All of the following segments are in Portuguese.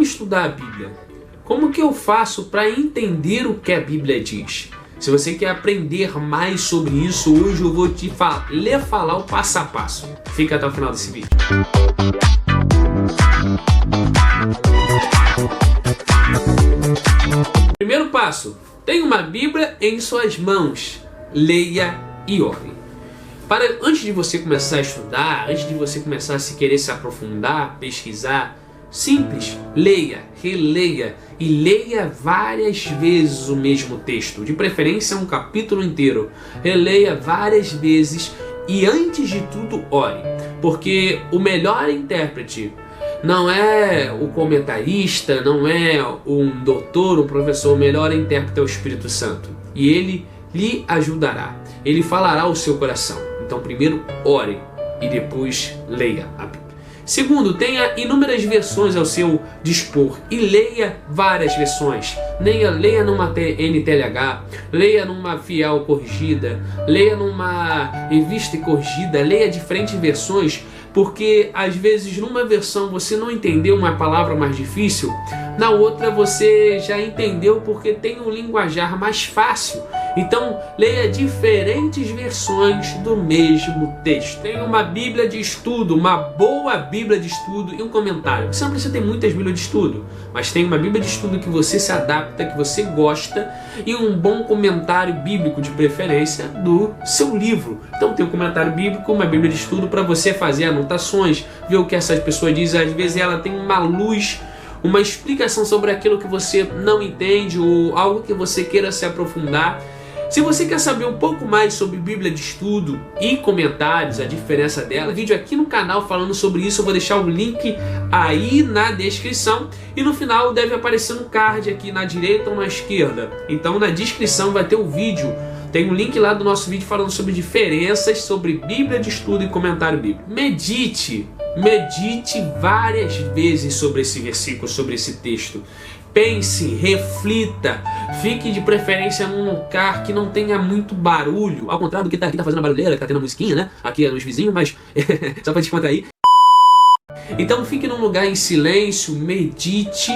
estudar a Bíblia? Como que eu faço para entender o que a Bíblia diz? Se você quer aprender mais sobre isso, hoje eu vou te falar o passo a passo. Fica até o final desse vídeo. Primeiro passo, tenha uma Bíblia em suas mãos. Leia e ore. Antes de você começar a estudar, antes de você começar a querer se aprofundar, pesquisar, simples, leia, releia e leia várias vezes o mesmo texto, de preferência um capítulo inteiro. Releia várias vezes e antes de tudo ore, porque o melhor intérprete não é o comentarista, não é um doutor, um professor. O melhor intérprete é o Espírito Santo e ele lhe ajudará, ele falará ao seu coração. Então primeiro ore e depois leia a Bíblia. Segundo, tenha inúmeras versões ao seu dispor e leia várias versões. Leia numa NTLH, leia numa Fiel Corrigida, leia numa Revista Corrigida, leia diferentes versões, porque às vezes numa versão você não entendeu uma palavra mais difícil, na outra você já entendeu porque tem um linguajar mais fácil. Então leia diferentes versões do mesmo texto. Tenha uma Bíblia de estudo, uma boa Bíblia de estudo e um comentário. Você não precisa ter muitas Bíblias de estudo, mas tenha uma Bíblia de estudo que você se adapta, que você gosta, e um bom comentário bíblico de preferência do seu livro. Então tem um comentário bíblico, uma Bíblia de estudo para você fazer anotações, ver o que essas pessoas dizem. Às vezes ela tem uma luz, uma explicação sobre aquilo que você não entende ou algo que você queira se aprofundar. Se você quer saber um pouco mais sobre Bíblia de estudo e comentários, a diferença dela, vídeo aqui no canal falando sobre isso, eu vou deixar o link aí na descrição e no final deve aparecer um card aqui na direita ou na esquerda. Então na descrição vai ter o vídeo, tem um link lá do nosso vídeo falando sobre diferenças sobre Bíblia de estudo e comentário bíblico. Medite várias vezes sobre esse versículo, sobre esse texto. Pense, reflita, fique de preferência num lugar que não tenha muito barulho, ao contrário do que aqui tá fazendo a barulheira, que tá tendo a musiquinha, né? Aqui é nos vizinhos, mas só pra descontrair. Então fique num lugar em silêncio, medite,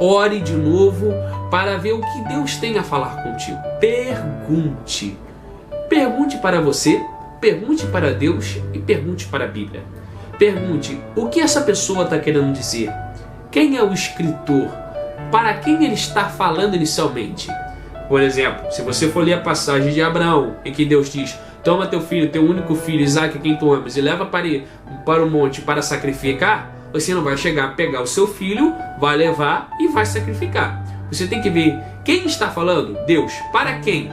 ore de novo para ver o que Deus tem a falar contigo. Pergunte para você, pergunte para Deus e pergunte para a Bíblia. Pergunte o que essa pessoa está querendo dizer, quem é o escritor, para quem ele está falando inicialmente. Por exemplo, se você for ler a passagem de Abraão, em que Deus diz: toma teu filho, teu único filho, Isaque, quem tu amas, e leva para o monte para sacrificar, você não vai chegar a pegar o seu filho, vai levar e vai sacrificar. Você tem que ver quem está falando. Deus. Para quem?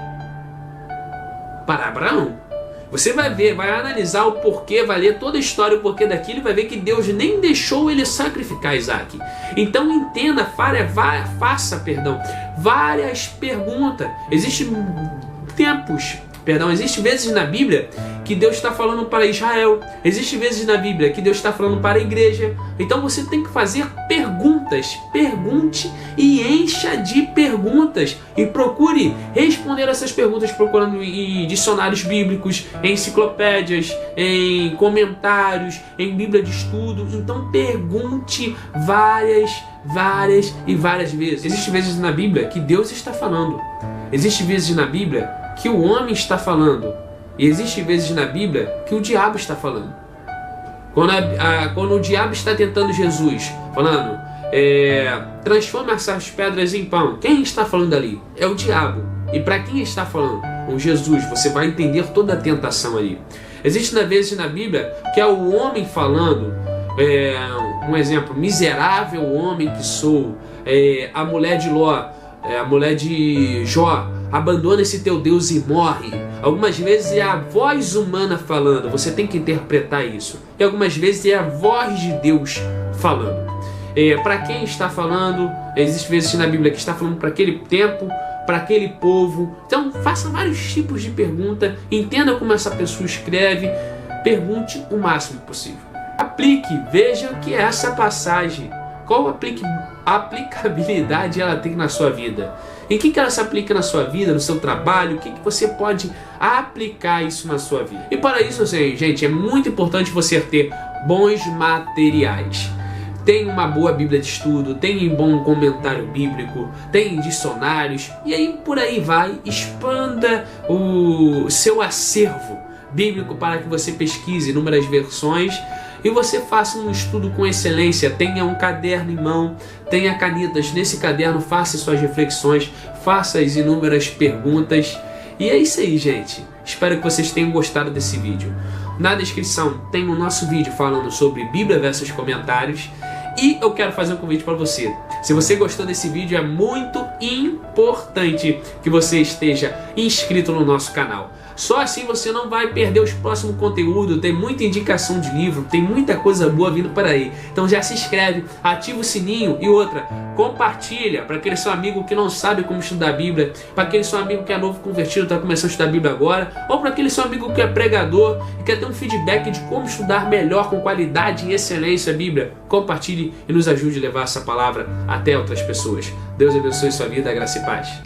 Para Abraão. Você vai ver, vai analisar o porquê, vai ler toda a história, o porquê daquilo, e vai ver que Deus nem deixou ele sacrificar Isaque. Então entenda, faça várias perguntas. Existem vezes na Bíblia que Deus está falando para Israel. Existem vezes na Bíblia que Deus está falando para a igreja. Então você tem que fazer perguntas. Pergunte e encha de perguntas. E procure responder essas perguntas procurando em dicionários bíblicos, em enciclopédias, em comentários, em Bíblia de estudo. Então pergunte várias vezes. Existem vezes na Bíblia que Deus está falando. Existem vezes na Bíblia que o homem está falando. E existem vezes na Bíblia que o diabo está falando. Quando o diabo está tentando Jesus, falando, transforma essas pedras em pão. Quem está falando ali? É o diabo. E para quem está falando? Com Jesus. Você vai entender toda a tentação ali. Existem vezes na Bíblia que é o homem falando. Um exemplo, miserável homem que sou. A mulher de Ló, a mulher de Jó, abandona esse teu Deus e morre. Algumas vezes é a voz humana falando, você tem que interpretar isso. E algumas vezes é a voz de Deus falando. Para quem está falando? Existem vezes na Bíblia que está falando para aquele tempo, para aquele povo. Então faça vários tipos de pergunta, entenda como essa pessoa escreve, pergunte o máximo possível. Aplique, veja o que é essa passagem. Qual aplicabilidade ela tem na sua vida? Em que ela se aplica na sua vida, no seu trabalho? O que você pode aplicar isso na sua vida? E para isso, gente, é muito importante você ter bons materiais. tem uma boa Bíblia de estudo, tem um bom comentário bíblico, tem dicionários, e aí por aí vai. Expanda o seu acervo bíblico para que você pesquise inúmeras versões e você faça um estudo com excelência. Tenha um caderno em mão, tenha canetas. Nesse caderno faça suas reflexões, faça as inúmeras perguntas. E é isso aí, gente. Espero que vocês tenham gostado desse vídeo. Na descrição tem o nosso vídeo falando sobre Bíblia versus comentários. E eu quero fazer um convite para você. Se você gostou desse vídeo, é muito importante que você esteja inscrito no nosso canal. Só assim você não vai perder os próximos conteúdos. Tem muita indicação de livro, tem muita coisa boa vindo por aí. Então já se inscreve, ativa o sininho e outra, compartilha para aquele seu amigo que não sabe como estudar a Bíblia, para aquele seu amigo que é novo convertido, está começando a estudar a Bíblia agora, ou para aquele seu amigo que é pregador e quer ter um feedback de como estudar melhor, com qualidade e excelência a Bíblia. Compartilhe e nos ajude a levar essa palavra até outras pessoas. Deus abençoe sua vida, graça e paz.